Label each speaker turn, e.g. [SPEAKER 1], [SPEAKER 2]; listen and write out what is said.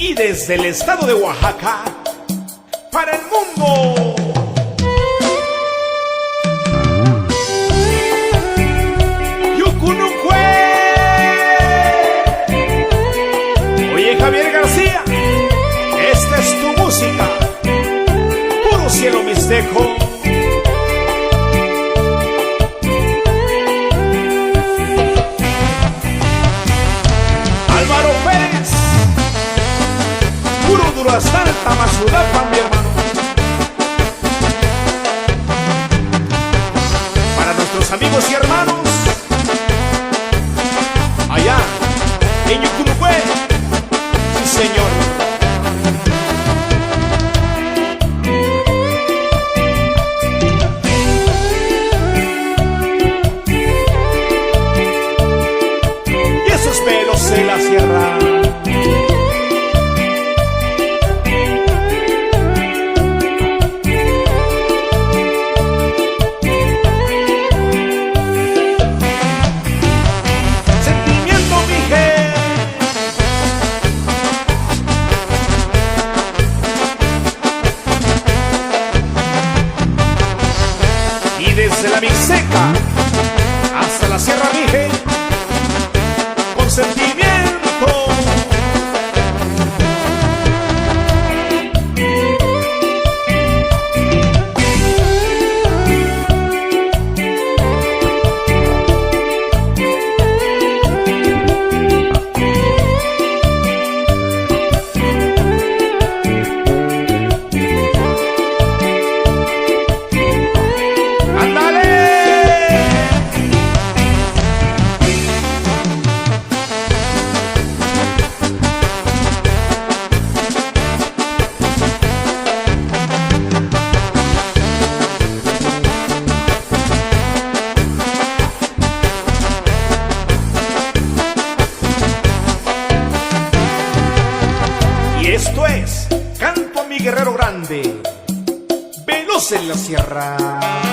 [SPEAKER 1] y desde el estado de Oaxaca para el mundo. Yucununcué. Oye, Javier García, esta es tu música, puro cielo mixteco. Álvaro Pérez, puro Durazán, Tamazulapa, mi hermano. Para nuestros amigos y hermanos allá en Yucununcué, sí señor. Y esos pelos en la sierra. Desde la Mixteca hasta la Sierra Mije, con sentimiento. Esto es Canto a mi guerrero grande, veloz en la sierra.